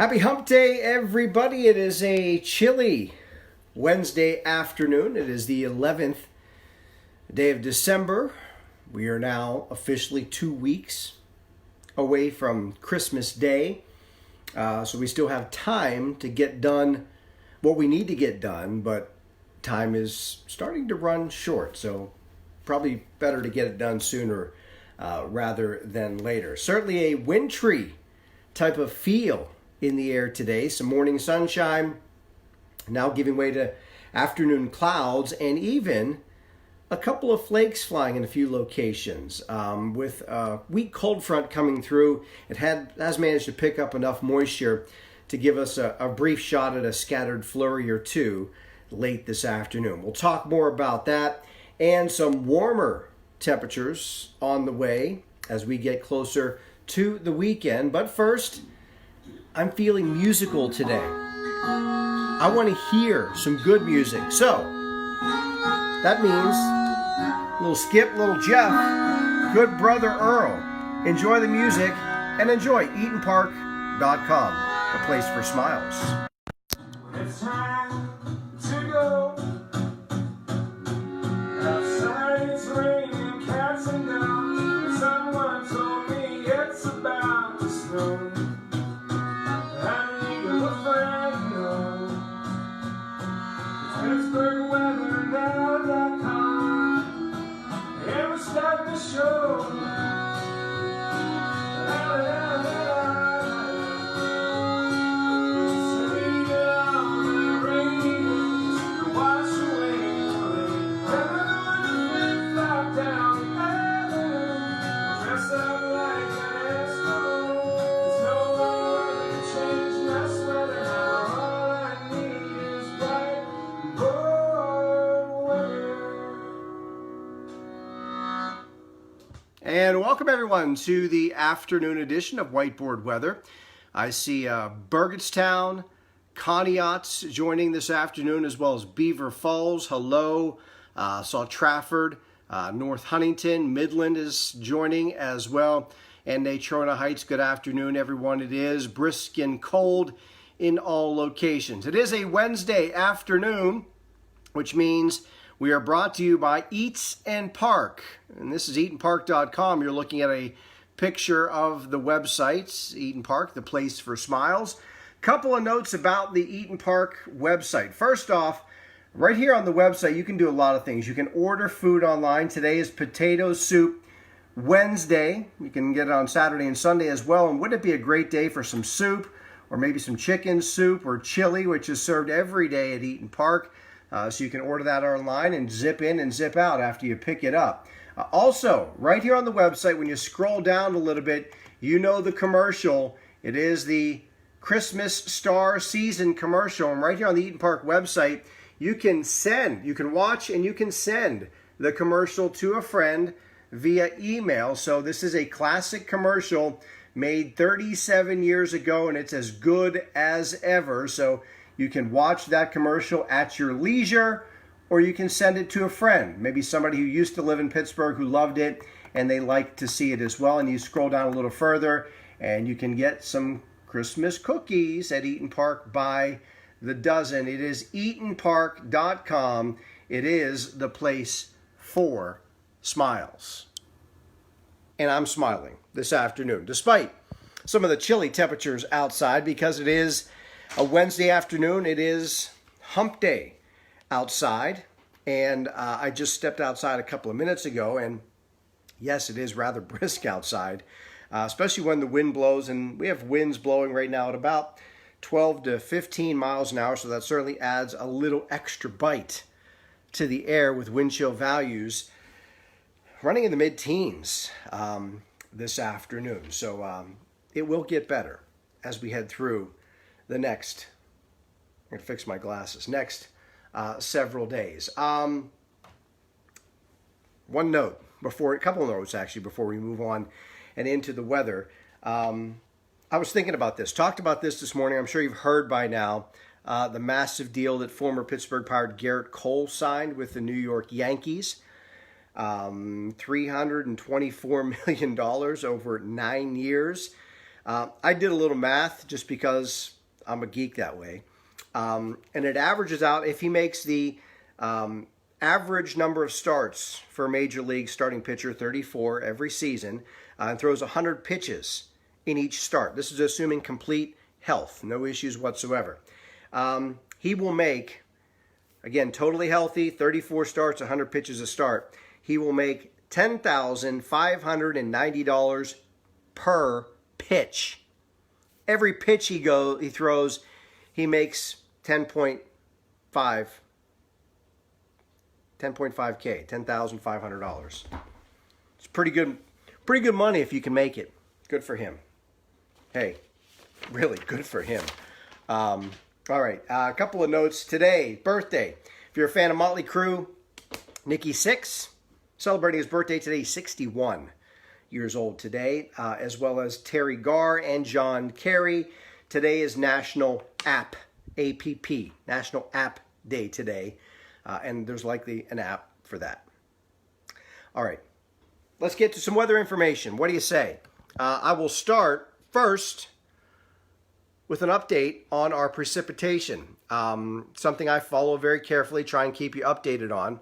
Happy Hump Day, everybody. It is a chilly Wednesday afternoon. It is the 11th day of December. We are now officially 2 weeks away from Christmas Day. So we still have time to get done what we need to get done, but time is starting to run short. So probably better to get it done sooner rather than later. Certainly a wintry type of feel in the air today. Some morning sunshine, now giving way to afternoon clouds, and even a couple of flakes flying in a few locations. With a weak cold front coming through, it has managed to pick up enough moisture to give us a brief shot at a scattered flurry or two late this afternoon. We'll talk more about that and some warmer temperatures on the way as we get closer to the weekend. But first, I'm feeling musical today. I want to hear some good music. So, that means little Skip, little Jeff, good brother Earl. Enjoy the music and enjoy EatonPark.com, a place for smiles. It's time to go. Outside it's raining cats and dogs. Someone told me it's about to snow. PittsburghWeatherNow.com, and we're starting the show. Sing it on the radios to wash away the rain. Never going to flip-flop down the avenue. Dress up like an Eskimo. There's no one to change my sweater now. All I need is whiteboard weather. And welcome everyone to the afternoon edition of Whiteboard Weather. I see Burgettstown, Conneaut joining this afternoon, as well as Beaver Falls. Hello. Saw Trafford, North Huntington, Midland is joining as well. And Natrona Heights, good afternoon everyone. It is brisk and cold in all locations. It is a Wednesday afternoon, which means we are brought to you by Eats and Park. And this is EatonPark.com. You're looking at a picture of the website, Eaton Park, the place for smiles. Couple of notes about the Eaton Park website. First off, right here on the website, you can do a lot of things. You can order food online. Today is Potato Soup Wednesday. You can get it on Saturday and Sunday as well. And wouldn't it be a great day for some soup, or maybe some chicken soup or chili, which is served every day at Eaton Park. So you can order that online and zip in and zip out after you pick it up. Also, right here on the website, when you scroll down a little bit, you know the commercial. It is the Christmas Star Season commercial. And right here on the Eaton Park website, you can watch and you can send the commercial to a friend via email. So this is a classic commercial made 37 years ago, and it's as good as ever. So you can watch that commercial at your leisure, or you can send it to a friend, maybe somebody who used to live in Pittsburgh who loved it and they like to see it as well. And you scroll down a little further and you can get some Christmas cookies at Eaton Park by the dozen. It is EatonPark.com. It is the place for smiles. And I'm smiling this afternoon, despite some of the chilly temperatures outside, because it is a Wednesday afternoon. It is hump day outside, and I just stepped outside a couple of minutes ago, and yes, it is rather brisk outside, especially when the wind blows, and we have winds blowing right now at about 12 to 15 miles an hour, so that certainly adds a little extra bite to the air, with wind chill values running in the mid-teens this afternoon. So it will get better as we head through the next, I'm going to fix my glasses, next several days. One note, a couple of notes actually, before we move on and into the weather. I was thinking about this, talked about this morning. I'm sure you've heard by now the massive deal that former Pittsburgh Pirate Garrett Cole signed with the New York Yankees. $324 million over 9 years. I did a little math just because I'm a geek that way. And it averages out, if he makes the average number of starts for a major league starting pitcher, 34 every season, and throws 100 pitches in each start. This is assuming complete health, no issues whatsoever. He will make, again, totally healthy, 34 starts, 100 pitches a start. He will make $10,590 per pitch. Every pitch he throws, he makes 10.5K, $10,500. It's pretty good money if you can make it. Good for him. Hey, really good for him. All right, a couple of notes today. Birthday. If you're a fan of Motley Crue, Nikki Sixx, celebrating his birthday today, 61 years old today, as well as Terry Garr and John Kerry. Today is National App, APP, National App Day today, and there's likely an app for that. All right, let's get to some weather information. What do you say? I will start first with an update on our precipitation, something I follow very carefully, try and keep you updated on.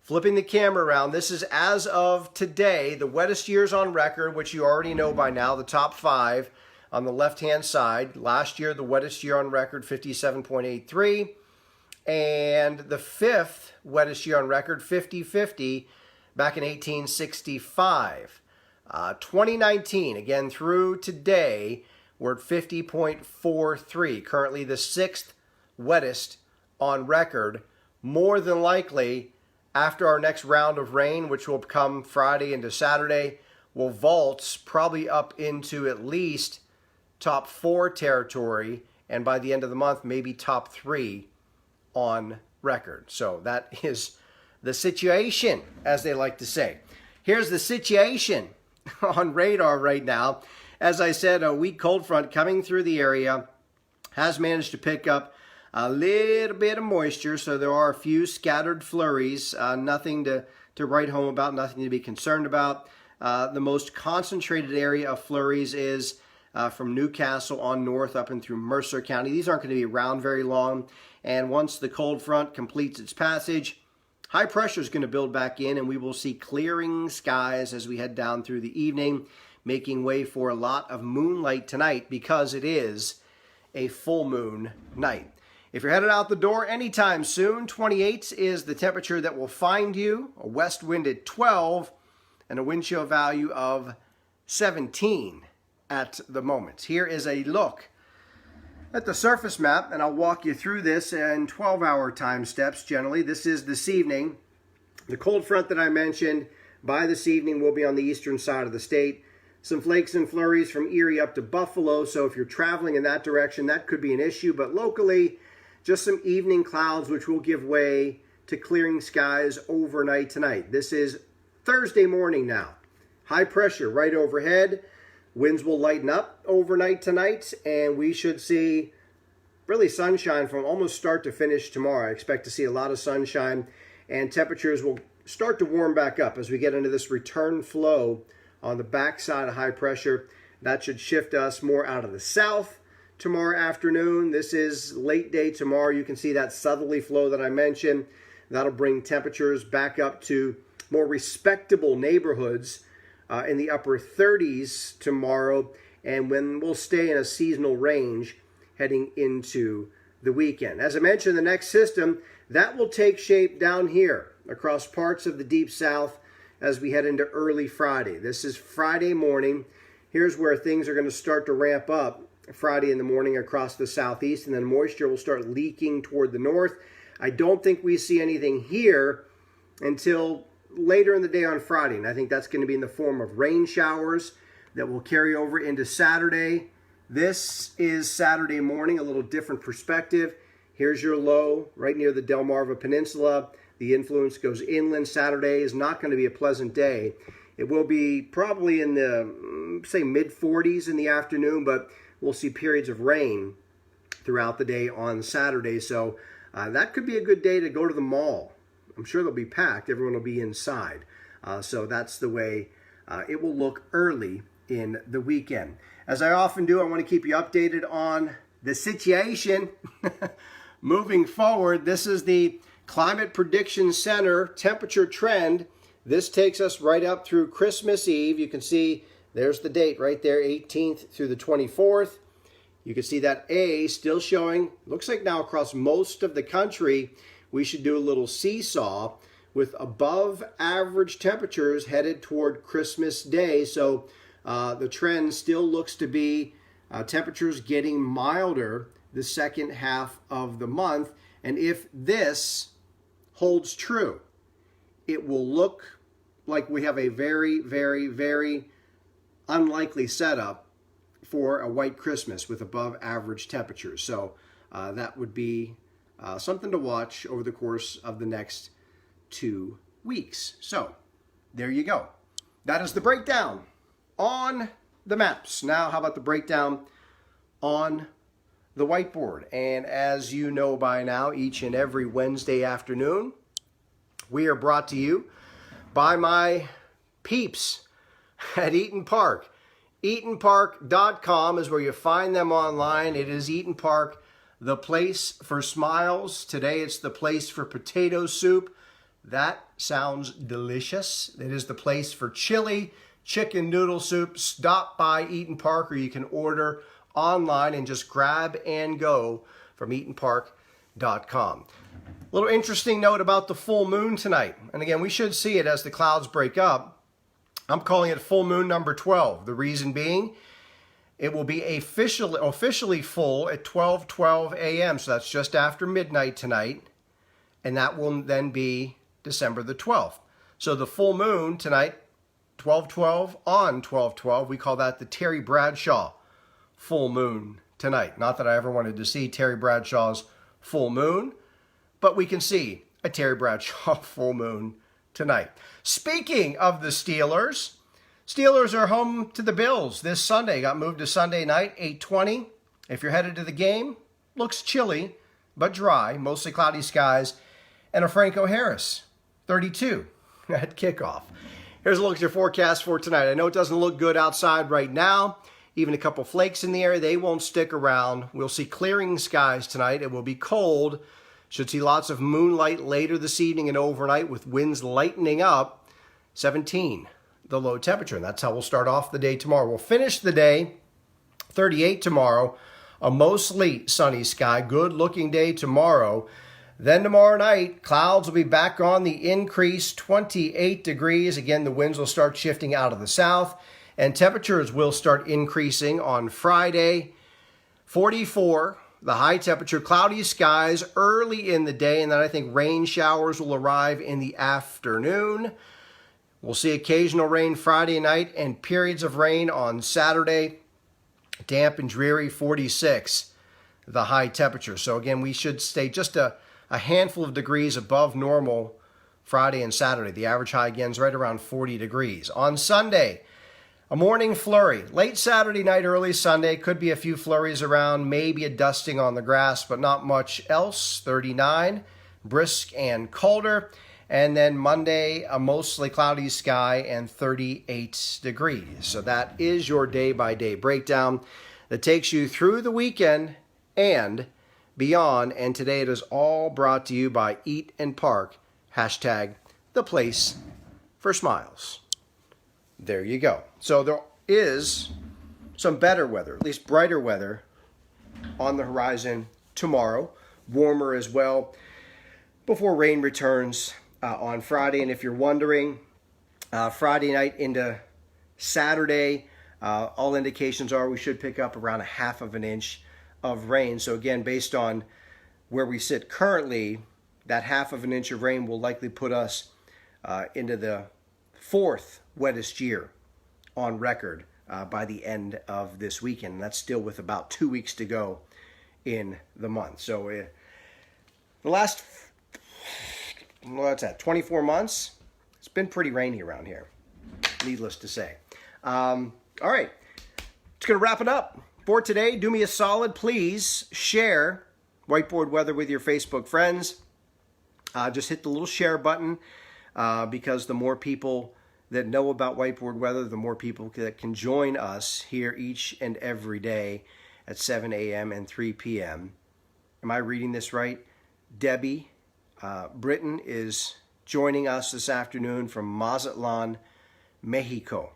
Flipping the camera around, this is as of today, the wettest years on record, which you already know by now, the top 5 on the left-hand side. Last year, the wettest year on record, 57.83. And the 5th wettest year on record, 50.50, back in 1865. 2019, again through today, we're at 50.43. Currently the 6th wettest on record. More than likely, after our next round of rain, which will come Friday into Saturday, will vault probably up into at least top 4 territory, and by the end of the month, maybe top 3 on record. So that is the situation, as they like to say. Here's the situation on radar right now. As I said, a weak cold front coming through the area has managed to pick up a little bit of moisture, so there are a few scattered flurries, nothing to write home about, nothing to be concerned about. The most concentrated area of flurries is from Newcastle on north up and through Mercer County. These aren't going to be around very long, and once the cold front completes its passage, high pressure is going to build back in, and we will see clearing skies as we head down through the evening, making way for a lot of moonlight tonight because it is a full moon night. If you're headed out the door anytime soon, 28 is the temperature that will find you, a west wind at 12, and a wind chill value of 17 at the moment. Here is a look at the surface map, and I'll walk you through this in 12-hour time steps generally. This is this evening. The cold front that I mentioned by this evening will be on the eastern side of the state. Some flakes and flurries from Erie up to Buffalo, so if you're traveling in that direction, that could be an issue, but locally, just some evening clouds, which will give way to clearing skies overnight tonight. This is Thursday morning now. High pressure right overhead. Winds will lighten up overnight tonight, and we should see really sunshine from almost start to finish tomorrow. I expect to see a lot of sunshine, and temperatures will start to warm back up as we get into this return flow on the backside of high pressure. That should shift us more out of the south tomorrow afternoon. This is late day tomorrow. You can see that southerly flow that I mentioned. That'll bring temperatures back up to more respectable neighborhoods in the upper 30s tomorrow, and when we'll stay in a seasonal range heading into the weekend. As I mentioned, the next system, that will take shape down here across parts of the deep south as we head into early Friday. This is Friday morning. Here's where things are going to start to ramp up Friday in the morning across the southeast, and then moisture will start leaking toward the north. I don't think we see anything here until later in the day on Friday, and I think that's going to be in the form of rain showers that will carry over into Saturday. This is Saturday morning, a little different perspective. Here's your low right near the Delmarva Peninsula. The influence goes inland. Saturday is not going to be a pleasant day. It will be probably in the, say, mid-40s in the afternoon, but we'll see periods of rain throughout the day on Saturday. So that could be a good day to go to the mall. I'm sure they'll be packed. Everyone will be inside. So that's the way it will look early in the weekend. As I often do, I want to keep you updated on the situation moving forward. This is the Climate Prediction Center temperature trend. This takes us right up through Christmas Eve. You can see there's the date right there, 18th through the 24th. You can see that A still showing, looks like now across most of the country, we should do a little seesaw with above average temperatures headed toward Christmas Day. So the trend still looks to be temperatures getting milder the second half of the month. And if this holds true, it will look like we have a very, very, very unlikely setup for a white Christmas with above average temperatures. So that would be something to watch over the course of the next 2 weeks. So there you go. That is the breakdown on the maps. Now, how about the breakdown on the whiteboard? And as you know by now, each and every Wednesday afternoon, we are brought to you by my peeps at Eaton Park. EatonPark.com is where you find them online. It is Eaton Park, the place for smiles. Today it's the place for potato soup. That sounds delicious. It is the place for chili, chicken noodle soup. Stop by Eaton Park, or you can order online and just grab and go from EatonPark.com. A little interesting note about the full moon tonight. And again, we should see it as the clouds break up. I'm calling it full moon number 12. The reason being, it will be officially full at 12:12 a.m. So that's just after midnight tonight. And that will then be December the 12th. So the full moon tonight, 12:12 on 12:12. We call that the Terry Bradshaw full moon tonight. Not that I ever wanted to see Terry Bradshaw's full moon, but we can see a Terry Bradshaw full moon tonight. Speaking of the Steelers, Steelers are home to the Bills this Sunday. Got moved to Sunday night, 8:20. If you're headed to the game, looks chilly, but dry, mostly cloudy skies, and a Franco Harris, 32 at kickoff. Here's a look at your forecast for tonight. I know it doesn't look good outside right now. Even a couple flakes in the air. They won't stick around. We'll see clearing skies tonight. It will be cold. Should see lots of moonlight later this evening and overnight with winds lightening up. 17, the low temperature. And that's how we'll start off the day tomorrow. We'll finish the day 38 tomorrow. A mostly sunny sky. Good looking day tomorrow. Then tomorrow night, clouds will be back on the increase, 28 degrees. Again, the winds will start shifting out of the south. And temperatures will start increasing on Friday. 44. The high temperature, cloudy skies early in the day, and then I think rain showers will arrive in the afternoon. We'll see occasional rain Friday night and periods of rain on Saturday. Damp and dreary, 46, the high temperature. So again, we should stay just a handful of degrees above normal Friday and Saturday. The average high again is right around 40 degrees. On Sunday, a morning flurry. Late Saturday night, early Sunday. Could be a few flurries around, maybe a dusting on the grass, but not much else. 39, brisk and colder. And then Monday, a mostly cloudy sky and 38 degrees. So that is your day-by-day breakdown that takes you through the weekend and beyond. And today it is all brought to you by Eat and Park. Hashtag the place for smiles. There you go. So there is some better weather, at least brighter weather, on the horizon tomorrow. Warmer as well before rain returns on Friday. And if you're wondering, Friday night into Saturday, all indications are we should pick up around 1/2 inch of rain. So again, based on where we sit currently, that 1/2 inch of rain will likely put us into the 4th wettest year on record by the end of this weekend. And that's still with about 2 weeks to go in the month. So the last, what's that, 24 months, it's been pretty rainy around here, needless to say. All right, just going to wrap it up for today. Do me a solid, please share Whiteboard Weather with your Facebook friends. Just hit the little share button because the more people that know about whiteboard weather, the more people that can join us here each and every day at 7 a.m. and 3 p.m. Am I reading this right? Debbie Britton is joining us this afternoon from Mazatlan, Mexico.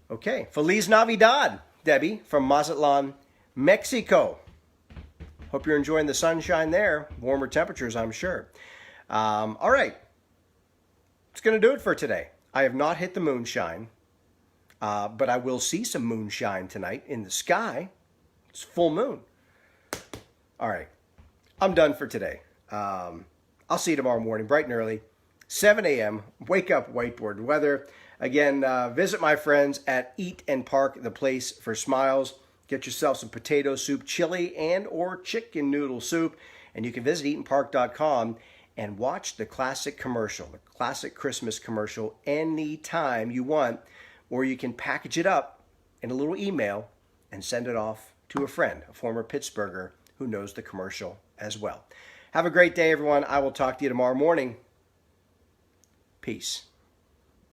Okay, Feliz Navidad, Debbie, from Mazatlan, Mexico. Hope you're enjoying the sunshine there. Warmer temperatures, I'm sure. All right. It's going to do it for today. I have not hit the moonshine, but I will see some moonshine tonight in the sky. It's full moon. All right. I'm done for today. I'll see you tomorrow morning, bright and early, 7 a.m. Wake up, whiteboard weather. Again, visit my friends at Eat and Park, the place for smiles. Get yourself some potato soup, chili, and or chicken noodle soup. And you can visit eatandpark.com and watch the classic commercial, the classic Christmas commercial, anytime you want. Or you can package it up in a little email and send it off to a friend, a former Pittsburgher who knows the commercial as well. Have a great day, everyone. I will talk to you tomorrow morning. Peace.